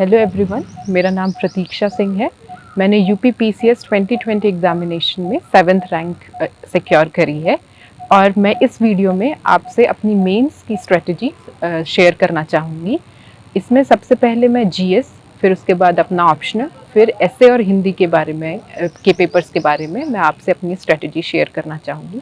Hello everyone, मेरा नाम प्रतीक्षा सिंह है। मैंने यूपी पीसीएस 2020 एग्जामिनेशन में 7th रैंक सिक्योर करी है और मैं इस वीडियो में आपसे अपनी मेंस की स्ट्रेटजी शेयर करना चाहूँगी। इसमें सबसे पहले मैं जीएस, फिर उसके बाद अपना ऑप्शनल, फिर एसए और हिंदी के बारे में के पेपर्स के बारे में मैं आपसे अपनी स्ट्रेटजी शेयर करना चाहूँगी।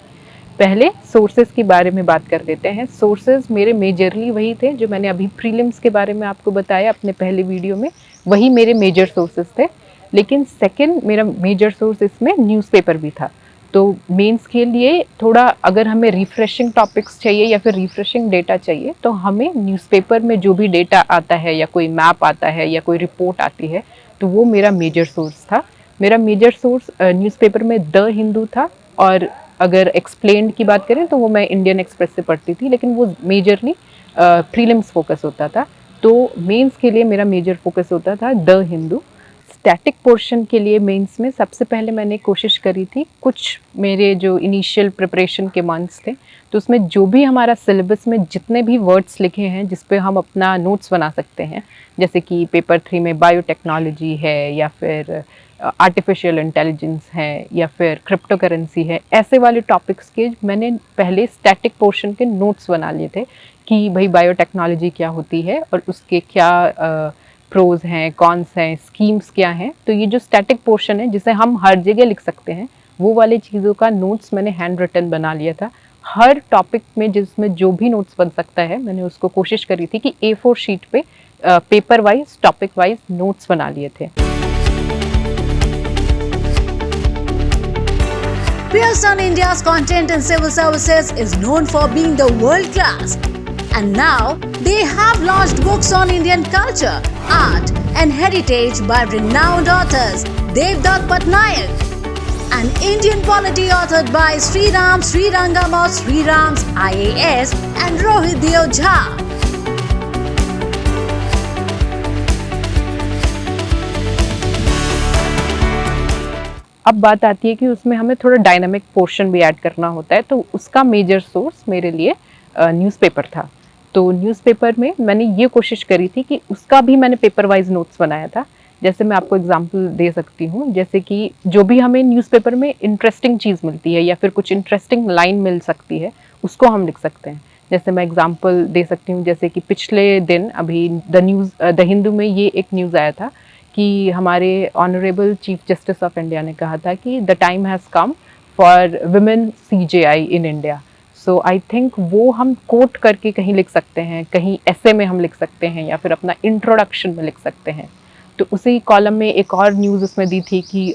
पहले सोर्सेज के बारे में बात कर लेते हैं। सोर्सेज मेरे मेजरली वही थे जो मैंने अभी प्रीलिम्स के बारे में आपको बताया अपने पहले वीडियो में, वही मेरे मेजर सोर्सेज थे। लेकिन सेकंड मेरा मेजर सोर्स इसमें न्यूज़पेपर भी था। तो मेंस के लिए थोड़ा अगर हमें रिफ्रेशिंग टॉपिक्स चाहिए या फिर रिफ्रेशिंग डेटा चाहिए तो हमें न्यूज़पेपर में जो भी डेटा आता है या कोई मैप आता है या कोई रिपोर्ट आती है तो वो मेरा मेजर सोर्स था। मेरा मेजर सोर्स न्यूज़पेपर में द हिंदू था, और अगर एक्सप्लेन्ड की बात करें तो वो मैं इंडियन एक्सप्रेस से पढ़ती थी, लेकिन वो मेजरली प्रीलिम्स फोकस होता था। तो मेंस के लिए मेरा मेजर फोकस होता था द हिंदू। स्टैटिक पोर्शन के लिए मेंस में सबसे पहले मैंने कोशिश करी थी, कुछ मेरे जो इनिशियल प्रिपरेशन के मंथ्स थे तो उसमें जो भी हमारा सिलेबस में जितने भी वर्ड्स लिखे हैं जिस पे हम अपना नोट्स बना सकते हैं, जैसे कि पेपर 3 में बायोटेक्नोलॉजी है या फिर आर्टिफिशियल इंटेलिजेंस है या फिर क्रिप्टो करेंसी है, ऐसे वाले टॉपिक्स के मैंने पहले स्टैटिक पोर्शन के नोट्स बना लिए थे कि भाई बायोटेक्नोलॉजी क्या होती है और उसके क्या प्रोज हैं, कॉन्स हैं, स्कीम्स क्या हैं। तो ये जो स्टैटिक पोर्शन है जिसे हम हर जगह लिख सकते हैं, वो वाली चीज़ों का नोट्स मैंने हैंड रिटन बना लिया था। हर टॉपिक में जिसमें जो भी नोट्स बन सकता है मैंने उसको कोशिश करी थी कि A4 शीट पे paper wise, topic wise notes बना लिए थे। Pearson India's content in civil services is known for being the world class. And now they have launched books on Indian culture, art and heritage by renowned authors Devdutt Patnaik, and Indian polity authored by Sriram Srirangam of Sriram's IAS and Rohit Deo Jha. अब बात आती है कि उसमें हमें थोड़ा dynamic portion भी add करना होता है, तो उसका मेजर सोर्स मेरे लिए न्यूज़पेपर था। तो न्यूज़पेपर में मैंने ये कोशिश करी थी कि उसका भी मैंने पेपर वाइज नोट्स बनाया था। जैसे मैं आपको एग्जांपल दे सकती हूँ, जैसे कि जो भी हमें न्यूज़पेपर में इंटरेस्टिंग चीज़ मिलती है या फिर कुछ इंटरेस्टिंग लाइन मिल सकती है उसको हम लिख सकते हैं। जैसे मैं एग्जांपल दे सकती हूँ, जैसे कि पिछले दिन अभी द हिंदू में ये एक न्यूज़ आया था कि हमारे honourable chief justice of India ने कहा था कि the time has come for women CJI in India. So I think वो हम कोट करके कहीं लिख सकते हैं, कहीं ऐसे में हम लिख सकते हैं या फिर अपना इंट्रोडक्शन में लिख सकते हैं। तो उसी कॉलम में एक और न्यूज़ उसमें दी थी कि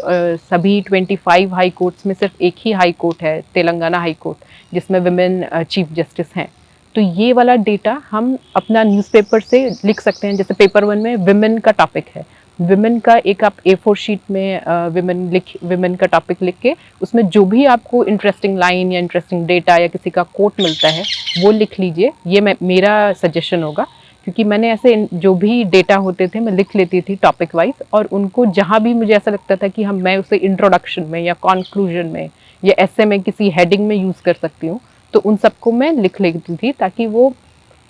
सभी 25 हाई कोर्ट्स में सिर्फ एक ही हाई कोर्ट है, तेलंगाना हाई कोर्ट, जिसमें वुमेन चीफ जस्टिस हैं। तो ये वाला डेटा हम अपना न्यूज़पेपर से लिख सकते हैं। जैसे पेपर 1 में विमेन का टॉपिक है, विमेन का एक आप A4 शीट में विमेन का टॉपिक लिख के उसमें जो भी आपको इंटरेस्टिंग लाइन या इंटरेस्टिंग डेटा या किसी का कोट मिलता है वो लिख लीजिए। ये मेरा सजेशन होगा, क्योंकि मैंने ऐसे जो भी डेटा होते थे मैं लिख लेती थी टॉपिक वाइज, और उनको जहाँ भी मुझे ऐसा लगता था कि मैं उसे इंट्रोडक्शन में या कॉन्क्लूजन में या ऐसे में किसी हेडिंग में यूज़ कर सकती हूँ, तो उन सबको मैं लिख लेती थी ताकि वो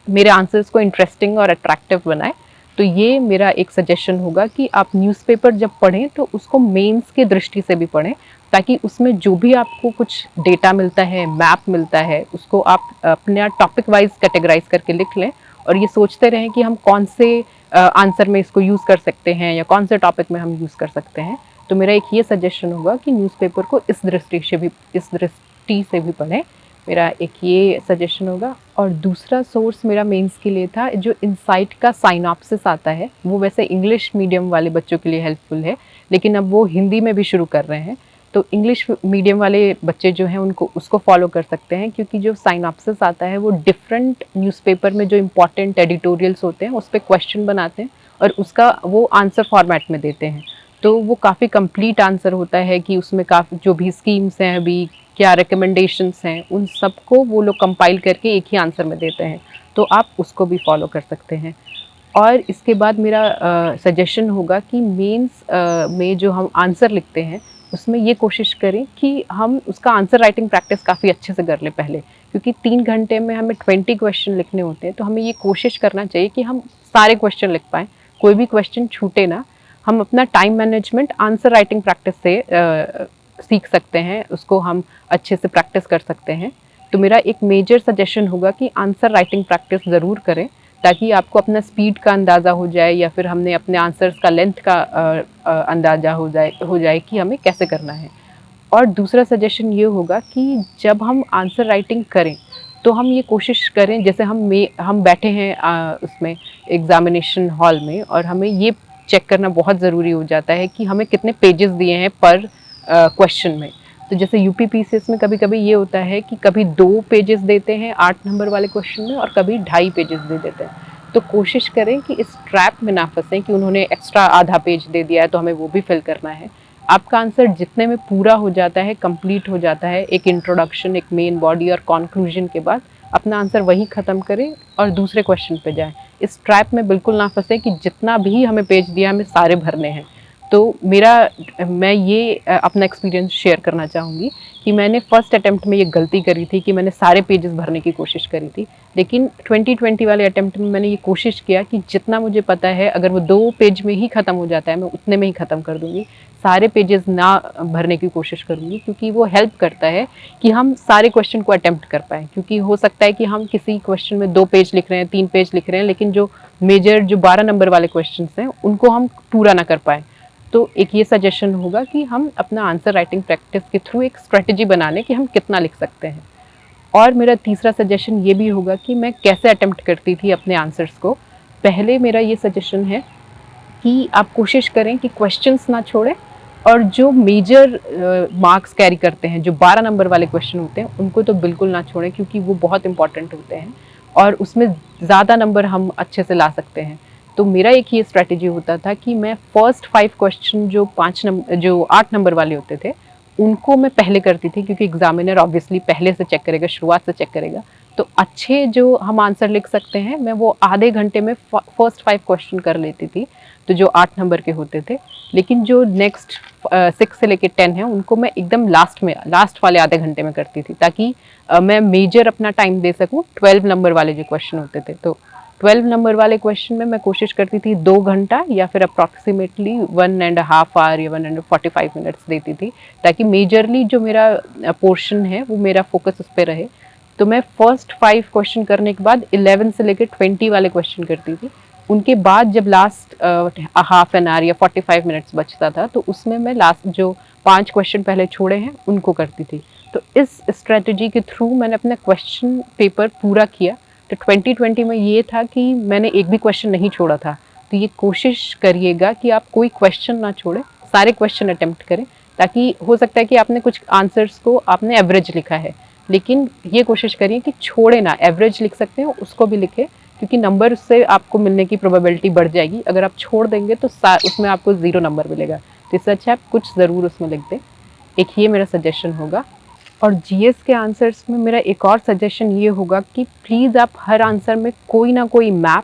मेरे आंसर्स को इंटरेस्टिंग और अट्रैक्टिव बनाए। तो ये मेरा एक सजेशन होगा कि आप न्यूज़पेपर जब पढ़ें तो उसको मेंस के दृष्टि से भी पढ़ें, ताकि उसमें जो भी आपको कुछ डेटा मिलता है, मैप मिलता है, उसको आप अपना टॉपिक वाइज कैटेगराइज करके लिख लें और ये सोचते रहें कि हम कौन से आंसर में इसको यूज़ कर सकते हैं या कौन से टॉपिक में हम यूज़ कर सकते हैं। तो मेरा एक ये सजेशन होगा कि न्यूज़पेपर को इस दृष्टि से भी पढ़ें। मेरा एक ये सजेशन होगा। और दूसरा सोर्स मेरा मेंस के लिए था जो इनसाइट का साइनॉप्सिस आता है, वो वैसे इंग्लिश मीडियम वाले बच्चों के लिए हेल्पफुल है, लेकिन अब वो हिंदी में भी शुरू कर रहे हैं। तो इंग्लिश मीडियम वाले बच्चे जो हैं उनको उसको फॉलो कर सकते हैं, क्योंकि जो साइनॉप्सिस आता है वो डिफरेंट न्यूज़पेपर में जो इम्पॉर्टेंट एडिटोरियल्स होते हैं उस पर क्वेश्चन बनाते हैं और उसका वो आंसर फॉर्मेट में देते हैं। तो वो काफ़ी कंप्लीट आंसर होता है कि उसमें काफ़ी जो भी स्कीम्स हैं, अभी क्या रिकमेंडेशंस हैं, उन सबको वो लोग कंपाइल करके एक ही आंसर में देते हैं। तो आप उसको भी फॉलो कर सकते हैं। और इसके बाद मेरा सजेशन होगा कि मेंस में जो हम आंसर लिखते हैं उसमें ये कोशिश करें कि हम उसका आंसर राइटिंग प्रैक्टिस काफ़ी अच्छे से कर लें पहले, क्योंकि 3 घंटे में हमें 20 क्वेश्चन लिखने होते हैं। तो हमें ये कोशिश करना चाहिए कि हम सारे क्वेश्चन लिख पाएँ, कोई भी क्वेश्चन छूटे ना, हम अपना time management answer writing practice से सीख सकते हैं, उसको हम अच्छे से प्रैक्टिस कर सकते हैं। तो मेरा एक मेजर सजेशन होगा कि आंसर राइटिंग प्रैक्टिस ज़रूर करें, ताकि आपको अपना स्पीड का अंदाज़ा हो जाए, या फिर हमने अपने आंसर्स का लेंथ का अंदाज़ा हो जाए कि हमें कैसे करना है। और दूसरा सजेशन ये होगा कि जब हम आंसर राइटिंग करें तो हम ये कोशिश करें, जैसे हम बैठे हैं उसमें एग्ज़ामिनेशन हॉल में, और हमें ये चेक करना बहुत ज़रूरी हो जाता है कि हमें कितने पेजेस दिए हैं पर क्वेश्चन में। तो जैसे यूपी पीसीएस में कभी कभी ये होता है कि कभी 2 पेजेस देते हैं 8 नंबर वाले क्वेश्चन में, और कभी 2.5 पेजेस दे देते हैं। तो कोशिश करें कि इस ट्रैप में ना फंसें कि उन्होंने एक्स्ट्रा आधा पेज दे दिया है तो हमें वो भी फिल करना है। आपका आंसर जितने में पूरा हो जाता है, कंप्लीट हो जाता है, एक इंट्रोडक्शन, एक मेन बॉडी और कंक्लूजन के बाद अपना आंसर वहीं ख़त्म करें और दूसरे क्वेश्चन पे जाएं। इस ट्रैप में बिल्कुल ना फंसे कि जितना भी हमें पेज दिया हमें सारे भरने हैं। तो मैं ये अपना एक्सपीरियंस शेयर करना चाहूँगी कि मैंने फर्स्ट अटेम्प्ट में ये गलती करी थी कि मैंने सारे पेजेस भरने की कोशिश करी थी, लेकिन 2020 वाले अटेम्प्ट में मैंने ये कोशिश किया कि जितना मुझे पता है अगर वो 2 पेज में ही ख़त्म हो जाता है मैं उतने में ही ख़त्म कर दूँगी, सारे पेजेस ना भरने की कोशिश करूँगी, क्योंकि वो हेल्प करता है कि हम सारे क्वेश्चन को अटेम्प्ट कर पाएँ। क्योंकि हो सकता है कि हम किसी क्वेश्चन में 2 पेज लिख रहे हैं, 3 पेज लिख रहे हैं, लेकिन जो 12 नंबर वाले क्वेश्चन हैं उनको हम पूरा ना कर पाएँ। तो एक ये सजेशन होगा कि हम अपना आंसर राइटिंग प्रैक्टिस के थ्रू एक स्ट्रेटजी बना लें कि हम कितना लिख सकते हैं। और मेरा तीसरा सजेशन ये भी होगा कि मैं कैसे अटेम्प्ट करती थी अपने आंसर्स को। पहले मेरा ये सजेशन है कि आप कोशिश करें कि क्वेश्चंस ना छोड़ें, और जो मेजर मार्क्स कैरी करते हैं, जो 12 नंबर वाले क्वेश्चन होते हैं, उनको तो बिल्कुल ना छोड़ें, क्योंकि वो बहुत इंपॉर्टेंट होते हैं और उसमें ज़्यादा नंबर हम अच्छे से ला सकते हैं। तो मेरा एक ये स्ट्रैटेजी होता था कि मैं फर्स्ट 5 क्वेश्चन जो 8 नंबर वाले होते थे उनको मैं पहले करती थी, क्योंकि एग्जामिनर ऑब्वियसली पहले से चेक करेगा, शुरुआत से चेक करेगा। तो अच्छे जो हम आंसर लिख सकते हैं मैं वो आधे घंटे में फर्स्ट 5 क्वेश्चन कर लेती थी, तो जो 8 नंबर के होते थे। लेकिन जो नेक्स्ट 6 से लेके 10 है उनको मैं एकदम लास्ट वाले आधे घंटे में करती थी, ताकि मैं मेजर अपना टाइम दे सकूँ 12 नंबर वाले जो क्वेश्चन होते थे। तो 12 नंबर वाले क्वेश्चन में मैं कोशिश करती थी 2 घंटा या फिर अप्रॉक्सीमेटली 1.5 आवर या 145 मिनट्स देती थी, ताकि मेजरली जो मेरा पोर्शन है वो मेरा फोकस उस पर रहे। तो मैं फर्स्ट 5 क्वेश्चन करने के बाद 11 से लेकर 20 वाले क्वेश्चन करती थी। उनके बाद जब लास्ट हाफ एन आवर या 45 मिनट्स बचता था तो उसमें मैं लास्ट जो 5 क्वेश्चन पहले छोड़े हैं उनको करती थी। तो इस स्ट्रेटजी के थ्रू मैंने अपना क्वेश्चन पेपर पूरा किया। तो 2020 में ये था कि मैंने एक भी क्वेश्चन नहीं छोड़ा था। तो ये कोशिश करिएगा कि आप कोई क्वेश्चन ना छोड़ें, सारे क्वेश्चन अटेम्प्ट करें, ताकि हो सकता है कि आपने कुछ आंसर्स को आपने एवरेज लिखा है, लेकिन ये कोशिश करिए कि छोड़े ना, एवरेज लिख सकते हैं उसको भी लिखें, क्योंकि नंबर उससे आपको मिलने की प्रोबेबिलिटी बढ़ जाएगी। अगर आप छोड़ देंगे तो उसमें आपको 0 नंबर मिलेगा। तो इससे अच्छा आप कुछ ज़रूर उसमें लिख दें। एक ये मेरा सजेशन होगा। और जीएस के आंसर्स में मेरा एक और सजेशन ये होगा कि प्लीज़ आप हर आंसर में कोई ना कोई मैप,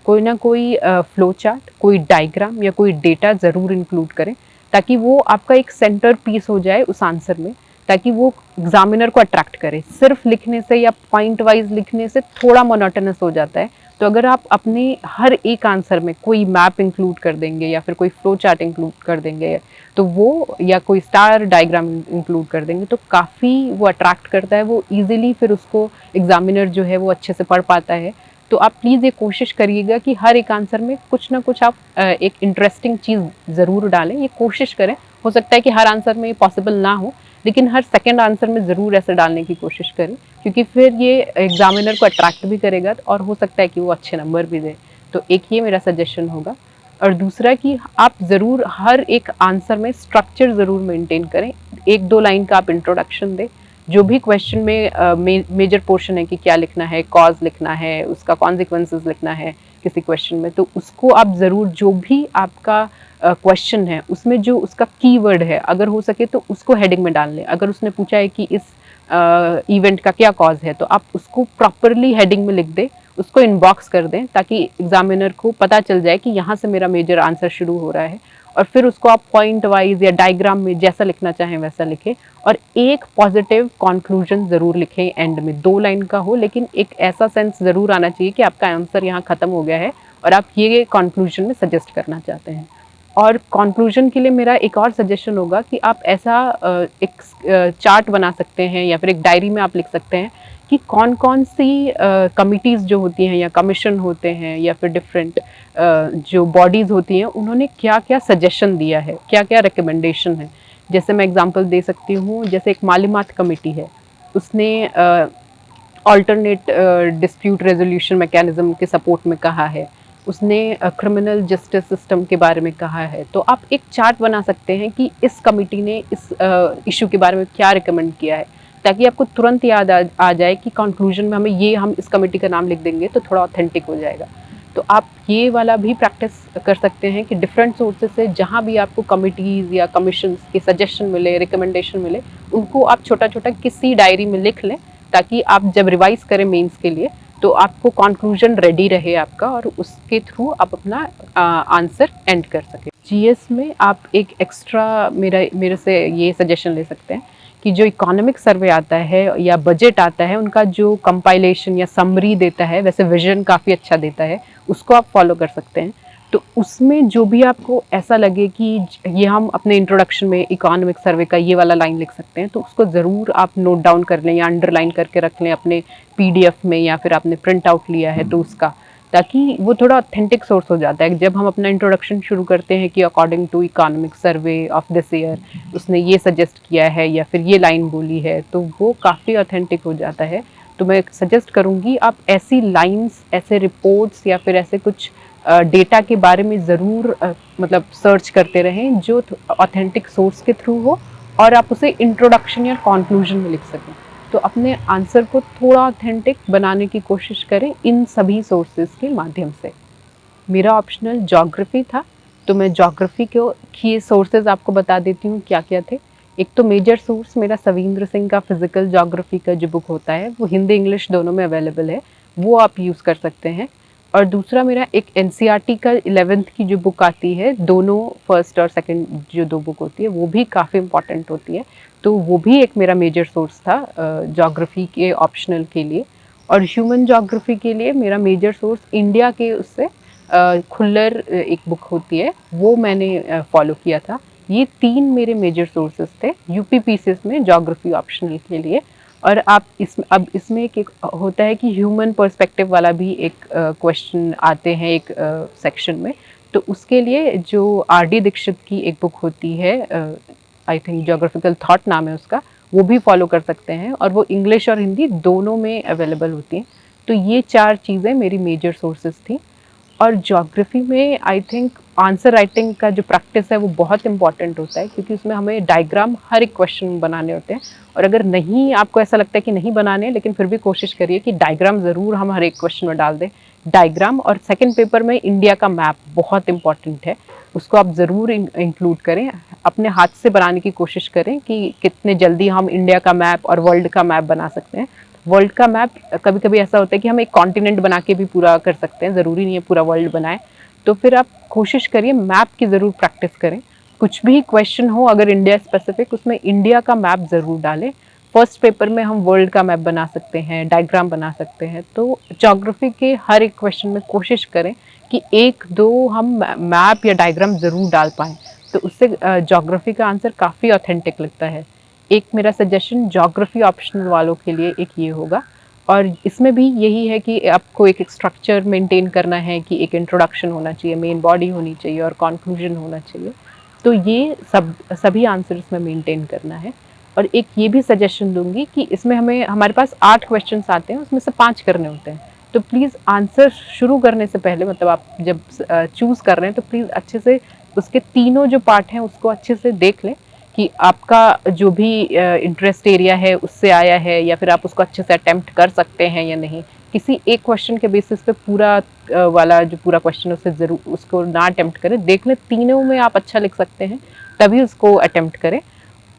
कोई ना कोई फ्लो चार्ट, कोई डायग्राम या कोई डेटा ज़रूर इंक्लूड करें, ताकि वो आपका एक सेंटर पीस हो जाए उस आंसर में, ताकि वो एग्जामिनर को अट्रैक्ट करे। सिर्फ लिखने से या पॉइंट वाइज लिखने से थोड़ा मोनोटोनस हो जाता है। तो अगर आप अपने हर एक आंसर में कोई मैप इंक्लूड कर देंगे या फिर कोई फ्लो चार्ट इंक्लूड कर देंगे तो वो, या कोई स्टार डायग्राम इंक्लूड कर देंगे, तो काफ़ी वो अट्रैक्ट करता है, वो इजीली फिर उसको एग्जामिनर जो है वो अच्छे से पढ़ पाता है। तो आप प्लीज़ ये कोशिश करिएगा कि हर एक आंसर में कुछ ना कुछ आप एक इंटरेस्टिंग चीज़ ज़रूर डालें। ये कोशिश करें। हो सकता है कि हर आंसर में पॉसिबल ना हो, लेकिन हर सेकंड आंसर में ज़रूर ऐसे डालने की कोशिश करें, क्योंकि फिर ये एग्जामिनर को अट्रैक्ट भी करेगा और हो सकता है कि वो अच्छे नंबर भी दे। तो एक ये मेरा सजेशन होगा। और दूसरा कि आप ज़रूर हर एक आंसर में स्ट्रक्चर ज़रूर मेंटेन करें। 1-2 लाइन का आप इंट्रोडक्शन दें। जो भी क्वेश्चन में मेजर पोर्शन है कि क्या लिखना है, कॉज लिखना है, उसका कॉन्सिक्वेंसेस लिखना है किसी क्वेश्चन में, तो उसको आप ज़रूर, जो भी आपका क्वेश्चन है उसमें जो उसका कीवर्ड है, अगर हो सके तो उसको हेडिंग में डाल लें। अगर उसने पूछा है कि इस इवेंट का क्या कॉज है, तो आप उसको प्रॉपरली हेडिंग में लिख दें, उसको इनबॉक्स कर दें, ताकि एग्जामिनर को पता चल जाए कि यहाँ से मेरा मेजर आंसर शुरू हो रहा है। और फिर उसको आप पॉइंट वाइज या डायग्राम में जैसा लिखना चाहें वैसा लिखें, और एक पॉजिटिव कंक्लूजन ज़रूर लिखें एंड में। 2 लाइन का हो, लेकिन एक ऐसा सेंस ज़रूर आना चाहिए कि आपका आंसर यहाँ ख़त्म हो गया है और आप ये कंक्लूजन में सजेस्ट करना चाहते हैं। और कंक्लूजन के लिए मेरा एक और सजेशन होगा कि आप ऐसा एक चार्ट बना सकते हैं या फिर एक डायरी में आप लिख सकते हैं कि कौन कौन सी कमिटीज़ जो होती हैं या कमीशन होते हैं या फिर डिफरेंट जो बॉडीज़ होती हैं, उन्होंने क्या क्या सजेशन दिया है, क्या क्या रिकमेंडेशन है। जैसे मैं एग्जांपल दे सकती हूँ, जैसे एक मालूमात कमेटी है, उसने अल्टरनेट डिस्प्यूट रेजोल्यूशन मैकेनिज्म के सपोर्ट में कहा है, उसने क्रिमिनल जस्टिस सिस्टम के बारे में कहा है। तो आप एक चार्ट बना सकते हैं कि इस कमेटी ने इस इशू के बारे में क्या रिकमेंड किया है, ताकि आपको तुरंत याद आ जाए कि कंक्लूजन में हम इस कमेटी का नाम लिख देंगे तो थोड़ा ऑथेंटिक हो जाएगा। तो आप ये वाला भी प्रैक्टिस कर सकते हैं कि डिफरेंट सोर्सेज से जहाँ भी आपको कमिटीज़ या कमीशंस के सजेशन मिले, रिकमेंडेशन मिले, उनको आप छोटा छोटा किसी डायरी में लिख लें, ताकि आप जब रिवाइज करें मेंस के लिए तो आपको कंक्लूजन रेडी रहे आपका, और उसके थ्रू आप अपना आंसर एंड कर सकें। जीएस में आप एक एक्स्ट्रा मेरे से ये सजेशन ले सकते हैं कि जो इकोनॉमिक सर्वे आता है या बजट आता है, उनका जो कंपाइलेशन या समरी देता है, वैसे विजन काफ़ी अच्छा देता है, उसको आप फॉलो कर सकते हैं। तो उसमें जो भी आपको ऐसा लगे कि ये हम अपने इंट्रोडक्शन में इकोनॉमिक सर्वे का ये वाला लाइन लिख सकते हैं, तो उसको ज़रूर आप नोट डाउन कर लें या अंडरलाइन करके रख लें अपने पीडीएफ में, या फिर आपने प्रिंट आउट लिया है तो उसका, ताकि वो थोड़ा ऑथेंटिक सोर्स हो जाता है। जब हम अपना इंट्रोडक्शन शुरू करते हैं कि according to economic survey of this year उसने ये सजेस्ट किया है या फिर ये लाइन बोली है, तो वो काफ़ी ऑथेंटिक हो जाता है। तो मैं सजेस्ट करूँगी आप ऐसी लाइन्स, ऐसे रिपोर्ट्स या फिर ऐसे कुछ डेटा के बारे में ज़रूर मतलब सर्च करते रहें जो ऑथेंटिक सोर्स के थ्रू हो, और आप उसे इंट्रोडक्शन या कंक्लूजन में लिख सकें। तो अपने आंसर को थोड़ा ऑथेंटिक बनाने की कोशिश करें इन सभी सोर्सेज के माध्यम से। मेरा ऑप्शनल ज्योग्राफी था, तो मैं ज्योग्राफी के सोर्सेज आपको बता देती हूँ क्या क्या थे। एक तो मेजर सोर्स मेरा सविंद्र सिंह का फिजिकल ज्योग्राफी का जो बुक होता है, वो हिंदी इंग्लिश दोनों में अवेलेबल है, वो आप यूज़ कर सकते हैं। और दूसरा मेरा एक एनसीईआरटी का 11th की जो बुक आती है, दोनों फर्स्ट और सेकंड जो दो बुक होती है वो भी काफ़ी इंपॉर्टेंट होती है, तो वो भी एक मेरा मेजर सोर्स था ज्योग्राफी के ऑप्शनल के लिए। और ह्यूमन ज्योग्राफी के लिए मेरा मेजर सोर्स इंडिया के उससे खुल्लर एक बुक होती है, वो मैंने फॉलो किया था। ये 3 मेरे मेजर सोर्सेज थे यूपीपीसीएस में ज्योग्राफी ऑप्शनल के लिए। और आप अब इसमें एक होता है कि ह्यूमन पर्सपेक्टिव वाला भी एक क्वेश्चन आते हैं एक सेक्शन में, तो उसके लिए जो आर.डी. दीक्षित की एक बुक होती है, आई थिंक ज्योग्राफिकल थॉट नाम है उसका, वो भी फॉलो कर सकते हैं, और वो इंग्लिश और हिंदी दोनों में अवेलेबल होती हैं। तो ये 4 चीज़ें मेरी मेजर सोर्सेज थी। और ज्योग्राफी में आई थिंक आंसर राइटिंग का जो प्रैक्टिस है वो बहुत इंपॉर्टेंट होता है, क्योंकि उसमें हमें डायग्राम हर एक क्वेश्चन में बनाने होते हैं। और अगर नहीं, आपको ऐसा लगता है कि नहीं बनाने, लेकिन फिर भी कोशिश करिए कि डायग्राम ज़रूर हम हर एक क्वेश्चन में डाल दें, डायग्राम। और सेकंड पेपर में इंडिया का मैप बहुत इंपॉर्टेंट है, उसको आप ज़रूर इंक्लूड करें, अपने हाथ से बनाने की कोशिश करें कि कितने जल्दी हम इंडिया का मैप और वर्ल्ड का मैप बना सकते हैं। वर्ल्ड का मैप कभी कभी ऐसा होता है कि हम एक कॉन्टिनेंट बना के भी पूरा कर सकते हैं, ज़रूरी नहीं है पूरा वर्ल्ड बनाएं। तो फिर आप कोशिश करिए मैप की ज़रूर प्रैक्टिस करें। कुछ भी क्वेश्चन हो अगर इंडिया स्पेसिफिक, उसमें इंडिया का मैप ज़रूर डालें। फर्स्ट पेपर में हम वर्ल्ड का मैप बना सकते हैं, डायग्राम बना सकते हैं। तो ज्योग्राफी के हर एक क्वेश्चन में कोशिश करें कि 1-2 हम मैप या डायग्राम ज़रूर डाल पाएँ, तो उससे ज्योग्राफी का आंसर काफ़ी ऑथेंटिक लगता है। एक मेरा सजेशन ज्योग्राफी ऑप्शनल वालों के लिए एक ये होगा। और इसमें भी यही है कि आपको एक स्ट्रक्चर मेंटेन करना है कि एक इंट्रोडक्शन होना चाहिए, मेन बॉडी होनी चाहिए और कंक्लूजन होना चाहिए। तो ये सभी आंसर्स में मेंटेन करना है। और एक ये भी सजेशन दूंगी कि इसमें हमारे पास 8 क्वेश्चंस आते हैं, उसमें से 5 करने होते हैं। तो प्लीज़ आंसर शुरू करने से पहले, मतलब आप जब चूज़ कर रहे हैं, तो प्लीज़ अच्छे से उसके तीनों जो पार्ट हैं उसको अच्छे से देख लें कि आपका जो भी इंटरेस्ट एरिया है उससे आया है, या फिर आप उसको अच्छे से अटेम्प्ट कर सकते हैं या नहीं। किसी एक क्वेश्चन के बेसिस पे पूरा वाला जो पूरा क्वेश्चन उससे ज़रूर उसको ना अटेम्प्ट करें, देख लें तीनों में आप अच्छा लिख सकते हैं तभी उसको अटेम्प्ट करें।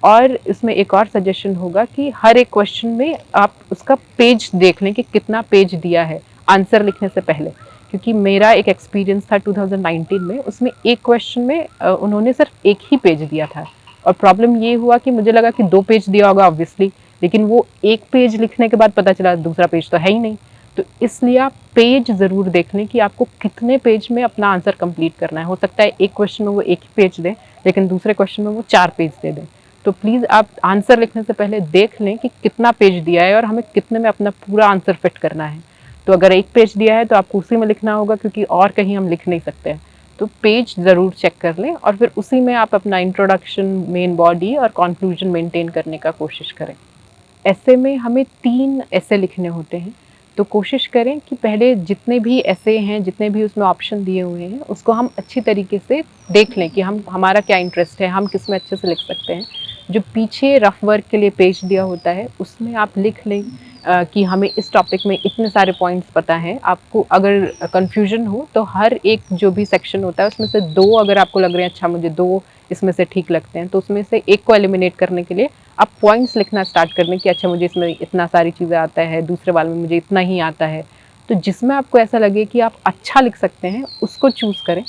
और इसमें एक और सजेशन होगा कि हर एक क्वेश्चन में आप उसका पेज देख लें कि कितना पेज दिया है आंसर लिखने से पहले, क्योंकि मेरा एक एक्सपीरियंस था 2019 में, उसमें एक क्वेश्चन में उन्होंने सिर्फ एक ही पेज दिया था। और प्रॉब्लम ये हुआ कि मुझे लगा कि 2 पेज दिया होगा ऑब्वियसली, लेकिन वो एक पेज लिखने के बाद पता चला दूसरा पेज तो है ही नहीं। तो इसलिए आप पेज ज़रूर देख लें कि आपको कितने पेज में अपना आंसर कंप्लीट करना है। हो सकता है एक क्वेश्चन में वो एक ही पेज दें, लेकिन दूसरे क्वेश्चन में वो 4 पेज दे दें। तो प्लीज़ आप आंसर लिखने से पहले देख लें कि कितना पेज दिया है और हमें कितने में अपना पूरा आंसर फिट करना है। तो अगर एक पेज दिया है तो आपको उसी में लिखना होगा, क्योंकि और कहीं हम लिख नहीं सकते हैं। तो पेज ज़रूर चेक कर लें और फिर उसी में आप अपना इंट्रोडक्शन, मेन बॉडी और कंक्लूजन मेंटेन करने का कोशिश करें। ऐसे में हमें 3 ऐसे लिखने होते हैं, तो कोशिश करें कि पहले जितने भी ऐसे हैं, जितने भी उसमें ऑप्शन दिए हुए हैं, उसको हम अच्छी तरीके से देख लें कि हमारा क्या इंटरेस्ट है, हम किस में अच्छे से लिख सकते हैं। जो पीछे रफ वर्क के लिए पेज दिया होता है उसमें आप लिख लें कि हमें इस टॉपिक में इतने सारे पॉइंट्स पता हैं। आपको अगर कन्फ्यूजन हो तो हर एक जो भी सेक्शन होता है उसमें से 2 अगर आपको लग रहे हैं अच्छा मुझे 2 इसमें से ठीक लगते हैं, तो उसमें से एक को एलिमिनेट करने के लिए आप पॉइंट्स लिखना स्टार्ट कर लें कि अच्छा मुझे इसमें इतना सारी चीज़ें आता है, दूसरे वाले में मुझे इतना ही आता है। तो जिसमें आपको ऐसा लगे कि आप अच्छा लिख सकते हैं उसको चूज़ करें।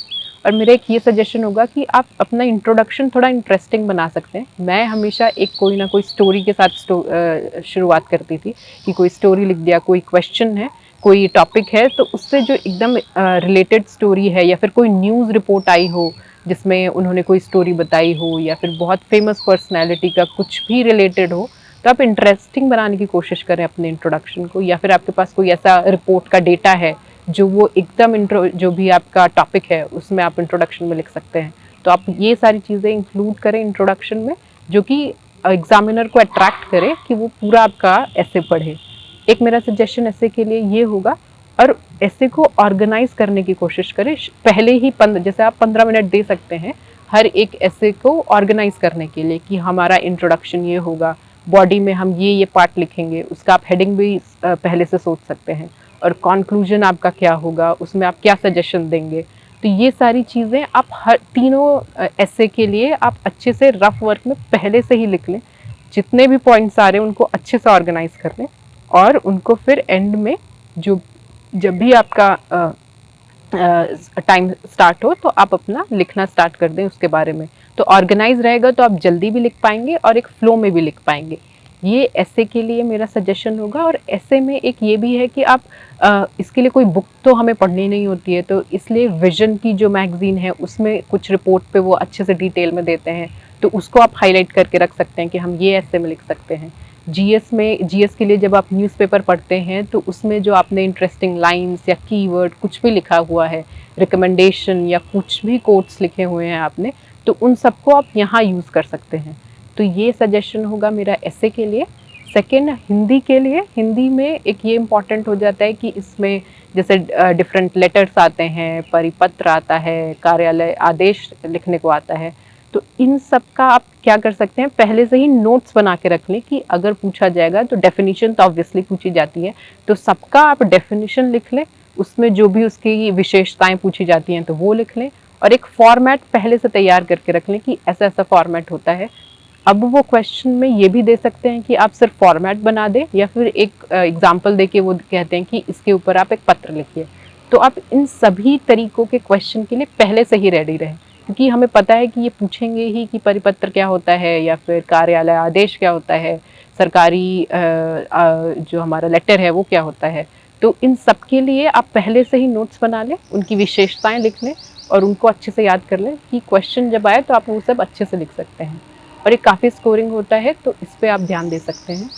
और मेरा एक ये सजेशन होगा कि आप अपना इंट्रोडक्शन थोड़ा इंटरेस्टिंग बना सकते हैं। मैं हमेशा एक कोई ना कोई स्टोरी के साथ शुरुआत करती थी कि कोई स्टोरी लिख दिया, कोई क्वेश्चन है, कोई टॉपिक है, तो उससे जो एकदम रिलेटेड स्टोरी है या फिर कोई न्यूज़ रिपोर्ट आई हो जिसमें उन्होंने कोई स्टोरी बताई हो या फिर बहुत फेमस पर्सनैलिटी का कुछ भी रिलेटेड हो, तो आप इंटरेस्टिंग बनाने की कोशिश करें अपने इंट्रोडक्शन को। या फिर आपके पास कोई ऐसा रिपोर्ट का डेटा है जो वो एकदम जो भी आपका टॉपिक है उसमें आप इंट्रोडक्शन में लिख सकते हैं, तो आप ये सारी चीज़ें इंक्लूड करें इंट्रोडक्शन में, जो कि एग्जामिनर को अट्रैक्ट करे कि वो पूरा आपका ऐसे पढ़े। एक मेरा सजेशन ऐसे के लिए ये होगा, और ऐसे को ऑर्गेनाइज करने की कोशिश करें। पहले ही जैसे आप 15 मिनट दे सकते हैं हर एक ऐसे को ऑर्गेनाइज करने के लिए कि हमारा इंट्रोडक्शन ये होगा, बॉडी में हम ये पार्ट लिखेंगे, उसका आप हेडिंग भी पहले से सोच सकते हैं, और कंक्लूजन आपका क्या होगा, उसमें आप क्या सजेशन देंगे। तो ये सारी चीज़ें आप हर तीनों ऐसे के लिए आप अच्छे से रफ वर्क में पहले से ही लिख लें। जितने भी पॉइंट्स आ रहे हैं उनको अच्छे से ऑर्गेनाइज कर लें, और उनको फिर एंड में जब भी आपका टाइम स्टार्ट हो तो आप अपना लिखना स्टार्ट कर दें उसके बारे में। तो ऑर्गेनाइज रहेगा तो आप जल्दी भी लिख पाएंगे और एक फ्लो में भी लिख पाएंगे। ये ऐसे के लिए मेरा सजेशन होगा। और ऐसे में एक ये भी है कि आप इसके लिए कोई बुक तो हमें पढ़नी नहीं होती है, तो इसलिए विजन की जो मैगज़ीन है उसमें कुछ रिपोर्ट पे वो अच्छे से डिटेल में देते हैं, तो उसको आप हाईलाइट करके रख सकते हैं कि हम ये ऐसे में लिख सकते हैं। जीएस के लिए जब आप न्यूज़पेपर पढ़ते हैं तो उसमें जो आपने इंटरेस्टिंग लाइंस या कीवर्ड कुछ भी लिखा हुआ है, रिकमेंडेशन या कुछ भी कोट्स लिखे हुए हैं आपने, तो उन सबको आप यहाँ यूज़ कर सकते हैं। तो ये सजेशन होगा मेरा ऐसे के लिए। सेकंड, हिंदी के लिए, हिंदी में एक ये इम्पॉर्टेंट हो जाता है कि इसमें जैसे डिफरेंट लेटर्स आते हैं, परिपत्र आता है, कार्यालय आदेश लिखने को आता है, तो इन सब का आप क्या कर सकते हैं, पहले से ही नोट्स बना के रख लें कि अगर पूछा जाएगा तो डेफिनेशन तो ऑब्वियसली पूछी जाती है, तो सबका आप डेफिनेशन लिख लें, उसमें जो भी उसकी विशेषताएं पूछी जाती हैं तो वो लिख लें, और एक फॉर्मेट पहले से तैयार करके रख लें कि ऐसा ऐसा फॉर्मेट होता है। अब वो क्वेश्चन में ये भी दे सकते हैं कि आप सिर्फ फॉर्मेट बना दें, या फिर एक एग्जाम्पल दे के वो कहते हैं कि इसके ऊपर आप एक पत्र लिखिए। तो आप इन सभी तरीकों के क्वेश्चन के लिए पहले से ही रेडी रहें, क्योंकि हमें पता है कि ये पूछेंगे ही कि परिपत्र क्या होता है, या फिर कार्यालय आदेश क्या होता है, सरकारी जो हमारा लेटर है वो क्या होता है। तो इन सब के लिए आप पहले से ही नोट्स बना लें, उनकी विशेषताएं लिख लें और उनको अच्छे से याद कर लें कि क्वेश्चन जब आए तो आप वो सब अच्छे से लिख सकते हैं, और ये काफ़ी स्कोरिंग होता है, तो इस पर आप ध्यान दे सकते हैं।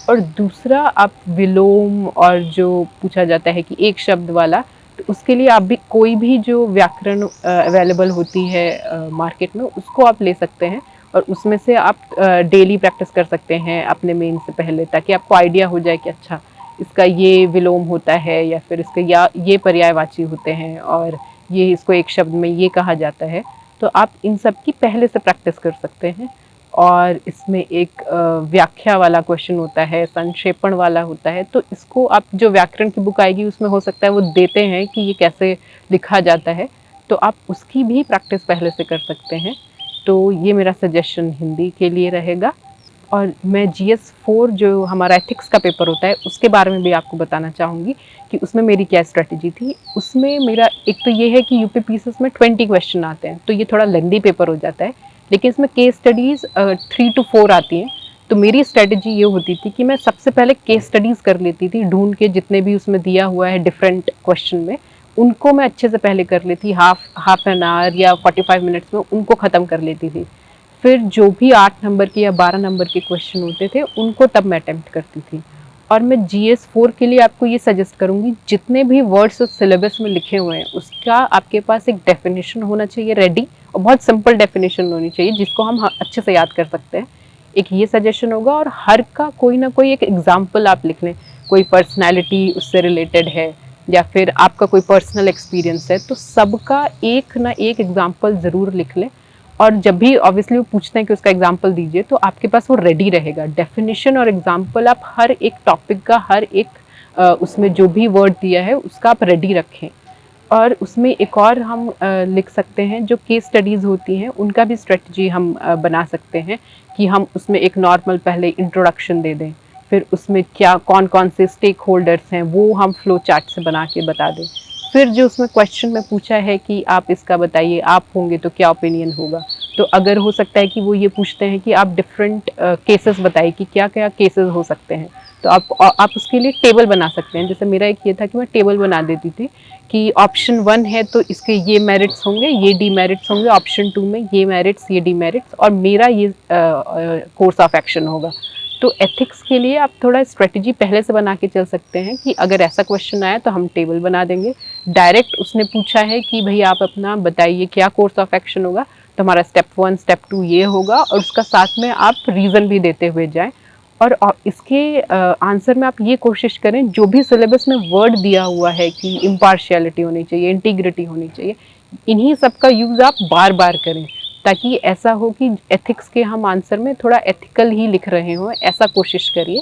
और दूसरा, आप विलोम और जो पूछा जाता है कि एक शब्द वाला, तो उसके लिए आप भी कोई भी जो व्याकरण अवेलेबल होती है मार्केट में, उसको आप ले सकते हैं, और उसमें से आप डेली प्रैक्टिस कर सकते हैं अपने मेन से पहले, ताकि आपको आइडिया हो जाए कि अच्छा इसका ये विलोम होता है, या फिर इसका ये पर्यायवाची होते हैं, और ये इसको एक शब्द में ये कहा जाता है। तो आप इन सब की पहले से प्रैक्टिस कर सकते हैं। और इसमें एक व्याख्या वाला क्वेश्चन होता है, संक्षेपण वाला होता है, तो इसको आप जो व्याकरण की बुक आएगी उसमें हो सकता है वो देते हैं कि ये कैसे लिखा जाता है, तो आप उसकी भी प्रैक्टिस पहले से कर सकते हैं। तो ये मेरा सजेशन हिंदी के लिए रहेगा। और मैं GS4 जो हमारा एथिक्स का पेपर होता है उसके बारे में भी आपको बताना चाहूँगी कि उसमें मेरी क्या स्ट्रेटजी थी। उसमें मेरा एक तो ये है कि UPPCS में 20 क्वेश्चन आते हैं, तो ये थोड़ा लेंदी पेपर हो जाता है, लेकिन इसमें केस स्टडीज़ 3 to 4 आती हैं, तो मेरी स्ट्रेटजी ये होती थी कि मैं सबसे पहले केस स्टडीज़ कर लेती थी, ढूंढ के जितने भी उसमें दिया हुआ है डिफरेंट क्वेश्चन में, उनको मैं अच्छे से पहले कर लेती, हाफ एन आवर या 45 मिनट्स में उनको ख़त्म कर लेती थी। फिर जो भी 8 नंबर के या 12 नंबर के क्वेश्चन होते थे उनको तब मैं अटेम्प्ट करती थी। और मैं GS4 के लिए आपको ये सजेस्ट करूँगी, जितने भी वर्ड्स उस सिलेबस में लिखे हुए हैं उसका आपके पास एक डेफिनेशन होना चाहिए रेडी, और बहुत सिंपल डेफिनेशन होनी चाहिए जिसको हम अच्छे से याद कर सकते हैं। एक ये सजेशन होगा, और हर का कोई ना कोई एक एग्जाम्पल आप लिख लें, कोई पर्सनैलिटी उससे रिलेटेड है या फिर आपका कोई पर्सनल एक्सपीरियंस है, तो सबका एक ना एक एग्जाम्पल ज़रूर लिख लें। और जब भी ऑब्वियसली वो पूछते हैं कि उसका एग्जाम्पल दीजिए, तो आपके पास वो रेडी रहेगा। डेफिनेशन और एग्जाम्पल आप हर एक टॉपिक का, हर एक उसमें जो भी वर्ड दिया है उसका आप रेडी रखें। और उसमें एक और हम लिख सकते हैं, जो केस स्टडीज़ होती हैं उनका भी स्ट्रेटजी हम बना सकते हैं कि हम उसमें एक नॉर्मल पहले इंट्रोडक्शन दे दें, फिर उसमें क्या कौन कौन से स्टेक होल्डर्स हैं वो हम फ्लो चार्ट से बना के बता दें। फिर जो उसमें क्वेश्चन में पूछा है कि आप इसका बताइए, आप होंगे तो क्या ओपिनियन होगा, तो अगर हो सकता है कि वो ये पूछते हैं कि आप डिफरेंट केसेस बताइए कि क्या क्या केसेस हो सकते हैं, तो आप उसके लिए टेबल बना सकते हैं। जैसे मेरा एक ये था कि मैं टेबल बना देती थी कि ऑप्शन 1 है तो इसके ये मेरिट्स होंगे, ये डीमेरिट्स होंगे, ऑप्शन 2 में ये मेरिट्स, ये डीमेरिट्स, और मेरा ये कोर्स ऑफ एक्शन होगा। तो एथिक्स के लिए आप थोड़ा स्ट्रेटजी पहले से बना के चल सकते हैं कि अगर ऐसा क्वेश्चन आया तो हम टेबल बना देंगे। डायरेक्ट उसने पूछा है कि भाई आप अपना बताइए क्या कोर्स ऑफ एक्शन होगा, तो हमारा स्टेप 1 स्टेप 2 ये होगा, और उसका साथ में आप रीज़न भी देते हुए जाएं। और इसके आंसर में आप ये कोशिश करें, जो भी सिलेबस में वर्ड दिया हुआ है कि इम्पार्शियलिटी होनी चाहिए, इंटीग्रिटी होनी चाहिए, इन्हीं सब का यूज़ आप बार बार करें, ताकि ऐसा हो कि एथिक्स के हम आंसर में थोड़ा एथिकल ही लिख रहे हों, ऐसा कोशिश करिए।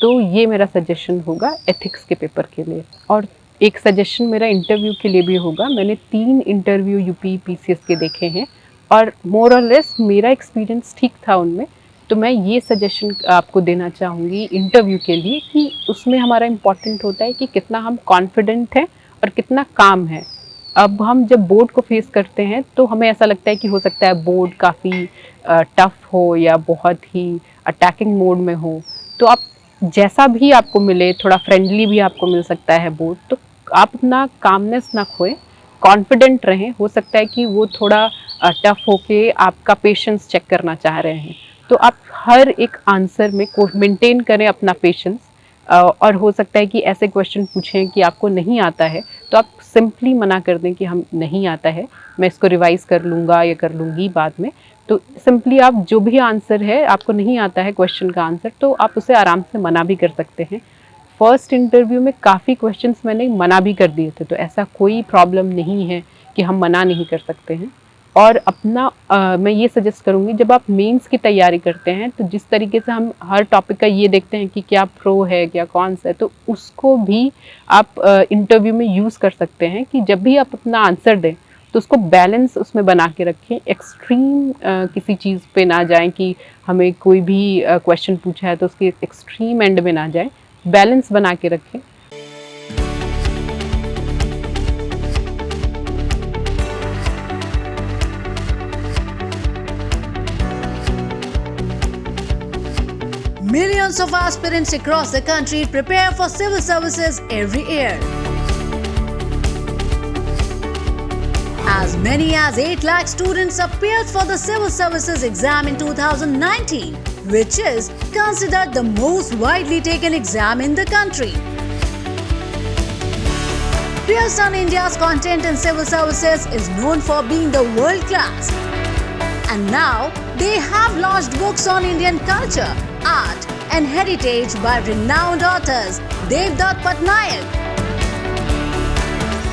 तो ये मेरा सजेशन होगा एथिक्स के पेपर के लिए। और एक सजेशन मेरा इंटरव्यू के लिए भी होगा। मैंने 3 इंटरव्यू यूपी PCS के देखे हैं, और मोर और लेस मेरा एक्सपीरियंस ठीक था उनमें। तो मैं ये सजेशन आपको देना चाहूँगी इंटरव्यू के लिए कि उसमें हमारा इम्पॉर्टेंट होता है कि कितना हम कॉन्फिडेंट हैं और कितना काम है। अब हम जब बोर्ड को फेस करते हैं तो हमें ऐसा लगता है कि हो सकता है बोर्ड काफ़ी टफ हो या बहुत ही अटैकिंग मोड में हो, तो आप जैसा भी आपको मिले, थोड़ा फ्रेंडली भी आपको मिल सकता है बोर्ड, तो आप अपना कामनेस ना खोएं, कॉन्फिडेंट रहें। हो सकता है कि वो थोड़ा टफ होके आपका पेशेंस चेक करना चाह रहे हैं, तो आप हर एक आंसर में मेंटेन करें अपना पेशेंस। और हो सकता है कि ऐसे क्वेश्चन पूछें कि आपको नहीं आता है, तो आप सिंपली मना कर दें कि हम नहीं आता है, मैं इसको रिवाइज़ कर लूँगा या कर लूँगी बाद में। तो सिंपली आप जो भी आंसर है, आपको नहीं आता है क्वेश्चन का आंसर, तो आप उसे आराम से मना भी कर सकते हैं। फर्स्ट इंटरव्यू में काफ़ी क्वेश्चंस मैंने मना भी कर दिए थे, तो ऐसा कोई प्रॉब्लम नहीं है कि हम मना नहीं कर सकते हैं। और अपना मैं ये सजेस्ट करूँगी, जब आप मेंस की तैयारी करते हैं तो जिस तरीके से हम हर टॉपिक का ये देखते हैं कि क्या प्रो है, क्या कॉन्स है, तो उसको भी आप इंटरव्यू में यूज़ कर सकते हैं कि जब भी आप अपना आंसर दें तो उसको बैलेंस उसमें बना के रखें। एक्सट्रीम किसी चीज़ पे ना जाएं कि हमें कोई भी क्वेश्चन पूछा है तो उसके एक्सट्रीम एंड में ना जाएं, बैलेंस बना के रखें। Millions of aspirants across the country prepare for civil services every year. As many as 8 lakh students appeared for the civil services exam in 2019, which is considered the most widely taken exam in the country. Pearson India's content in civil services is known for being the world class. And now they have launched books on Indian culture, art and heritage by renowned authors Devdutt Patnaik,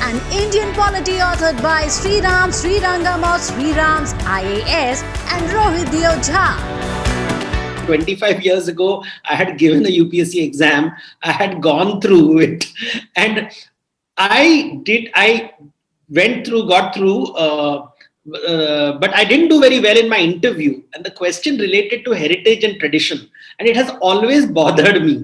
an Indian polity authored by Sriram Srirangam of Sriram's IAS and Rohit Deo Jha. 25 years ago, I had given a UPSC exam. I had gone through it, and I went through, got through, but I didn't do very well in my interview. And the question related to heritage and tradition, and it has always bothered me.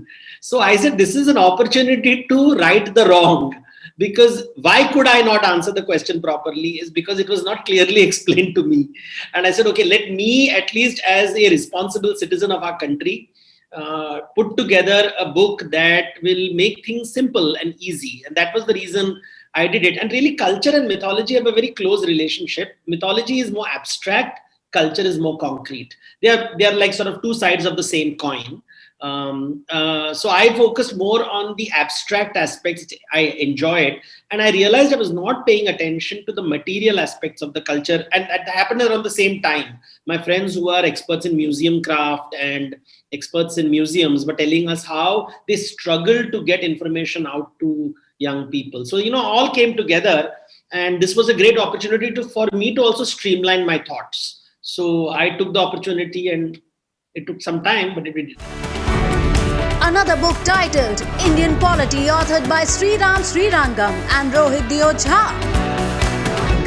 So I said, this is an opportunity to right the wrong. because why could I not answer the question properly is because it was not clearly explained to me. And I said, okay, let me, at least as a responsible citizen of our country, put together a book that will make things simple and easy. And that was the reason I did it. And really, culture and mythology have a very close relationship. Mythology is more abstract, culture is more concrete. They are like sort of two sides of the same coin. So I focused more on the abstract aspects. I enjoy it, and I realized I was not paying attention to the material aspects of the culture, and that happened around the same time. My friends who are experts in museum craft and experts in museums were telling us how they struggle to get information out to young people. So all came together, and this was a great opportunity for me to also streamline my thoughts. So I took the opportunity, and it took some time, but it did. Another book titled Indian Polity, authored by Sriram Srirangam and Rohit Diojha,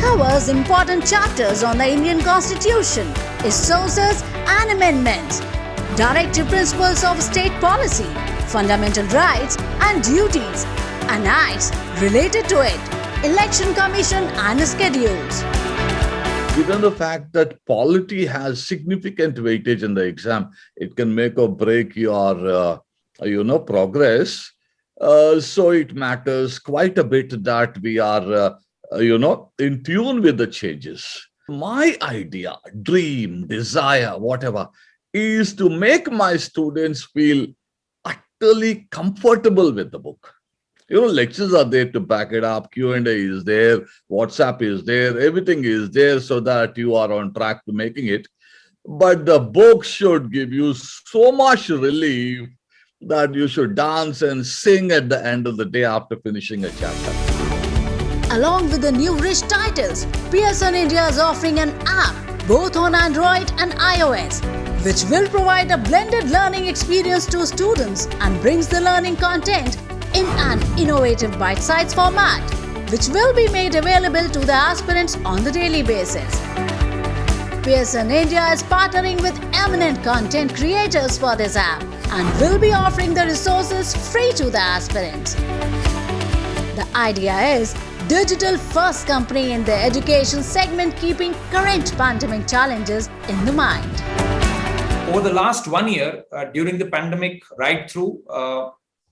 covers important chapters on the Indian Constitution, its sources and amendments, directive principles of state policy, fundamental rights and duties, and acts related to it, election commission and schedules. Given the fact that polity has significant weightage in the exam, it can make or break your progress. So it matters quite a bit that we are, in tune with the changes. My idea, dream, desire, whatever, is to make my students feel utterly comfortable with the book. Lectures are there to back it up. Q&A is there. WhatsApp is there. Everything is there so that you are on track to making it. But the book should give you so much relief that you should dance and sing at the end of the day after finishing a chapter. Along with the new rich titles, Pearson India is offering an app both on Android and iOS, which will provide a blended learning experience to students and brings the learning content in an innovative bite-sized format, which will be made available to the aspirants on the daily basis. Pearson India is partnering with eminent content creators for this app and will be offering the resources free to the aspirants. The idea is digital first company in the education segment, keeping current pandemic challenges in the mind. Over the last 1 year, during the pandemic right through,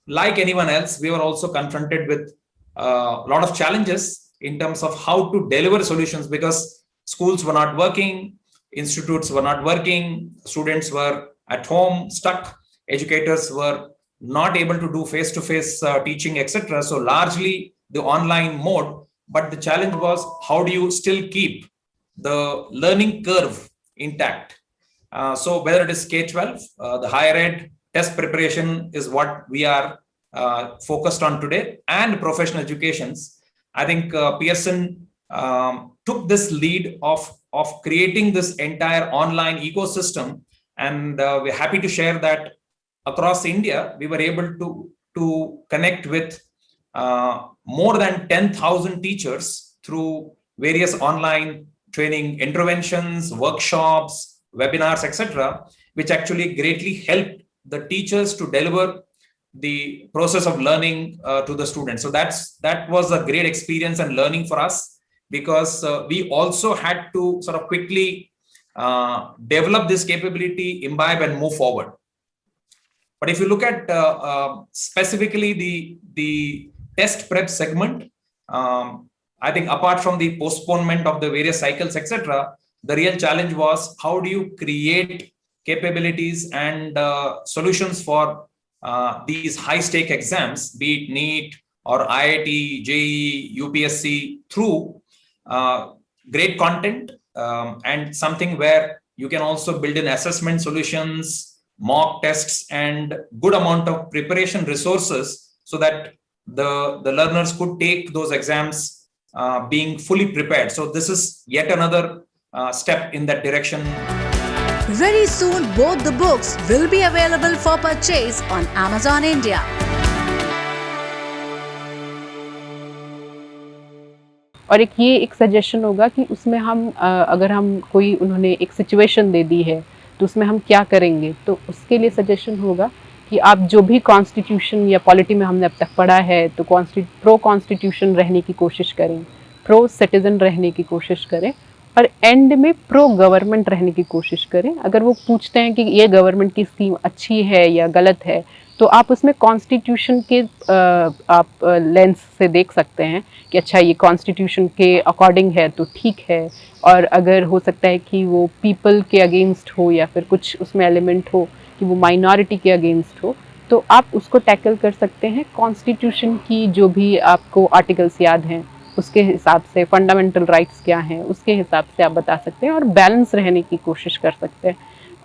like anyone else, we were also confronted with a lot of challenges in terms of how to deliver solutions, because schools were not working, institutes were not working, students were at home stuck, educators were not able to do face-to-face teaching, etc. So largely the online mode, but the challenge was how do you still keep the learning curve intact? So whether it is K-12, the higher ed, test preparation is what we are focused on today, and professional educations. I think Pearson took this lead of creating this entire online ecosystem, and we're happy to share that across India, we were able to connect with more than 10,000 teachers through various online training interventions, workshops, webinars, etc., which actually greatly helped the teachers to deliver the process of learning to the students. So that was a great experience and learning for us, because we also had to sort of quickly develop this capability, imbibe and move forward. But if you look at specifically the test prep segment, I think apart from the postponement of the various cycles, etc., the real challenge was how do you create capabilities and solutions for these high-stake exams, be it NEET or IIT, JEE, UPSC, through great content and something where you can also build in assessment solutions, mock tests, and good amount of preparation resources so that the learners could take those exams being fully prepared. So this is yet another step in that direction. Very soon, both the books will be available for purchase on Amazon India. और एक suggestion होगा कि उसमें हम अगर हम उन्होंने एक सिचुएशन दे दी है तो उसमें हम क्या करेंगे, तो उसके लिए सजेशन होगा कि आप जो भी कॉन्स्टिट्यूशन या पॉलिटी में हमने अब तक पढ़ा है, तो प्रो कॉन्स्टिट्यूशन रहने की कोशिश करें, प्रो सिटीजन रहने की कोशिश करें, और एंड में प्रो गवर्नमेंट रहने की कोशिश करें। अगर वो पूछते हैं कि ये गवर्नमेंट की स्कीम अच्छी है या गलत है, तो आप उसमें कॉन्स्टिट्यूशन के आप लेंस से देख सकते हैं कि अच्छा ये कॉन्स्टिट्यूशन के अकॉर्डिंग है तो ठीक है, और अगर हो सकता है कि वो पीपल के अगेंस्ट हो या फिर कुछ उसमें एलिमेंट हो कि वो माइनॉरिटी के अगेंस्ट हो, तो आप उसको टैकल कर सकते हैं कॉन्स्टिट्यूशन की जो भी आपको आर्टिकल्स याद हैं उसके हिसाब से, फंडामेंटल राइट्स क्या हैं उसके हिसाब से आप बता सकते हैं, और बैलेंस रहने की कोशिश कर सकते हैं।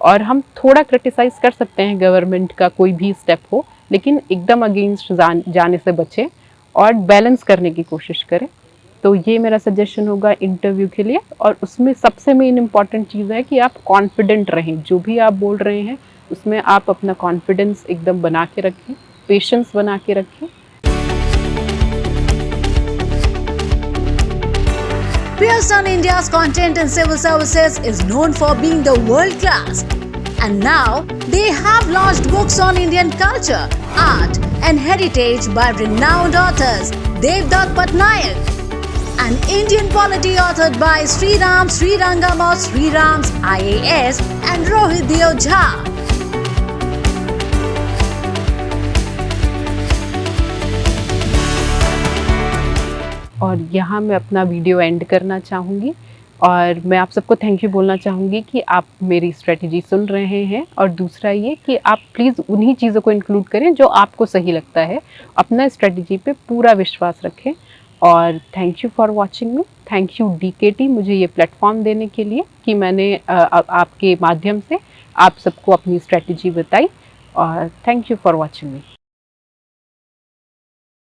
और हम थोड़ा क्रिटिसाइज कर सकते हैं गवर्नमेंट का कोई भी स्टेप हो, लेकिन एकदम अगेंस्ट जाने से बचें और बैलेंस करने की कोशिश करें। तो ये मेरा सजेशन होगा इंटरव्यू के लिए। और उसमें सबसे मेन इम्पॉर्टेंट चीज़ है कि आप कॉन्फिडेंट रहें, जो भी आप बोल रहे हैं उसमें आप अपना कॉन्फिडेंस एकदम बना के रखें, पेशेंस बना के रखें। Pearson India's content in civil services is known for being the world class. And now they have launched books on Indian culture, art and heritage by renowned authors Devdutt Patnaik, and Indian polity authored by Sriram Srirangam of Sriram's IAS and Rohit Deo Jha. और यहाँ मैं अपना video and करना चाहूँगी, और मैं आप सबको थैंक यू बोलना चाहूँगी कि आप मेरी स्ट्रेटजी सुन रहे हैं। और दूसरा ये कि आप प्लीज़ उन्हीं चीज़ों को इंक्लूड करें जो आपको सही लगता है, अपना स्ट्रेटजी पे पूरा विश्वास रखें। और thank you for watching me, thank you DKT मुझे ये प्लेटफॉर्म देने के लिए कि मैंने आपके माध्यम से आप सबको अपनी स्ट्रेटजी बताई। और thank you for watching me.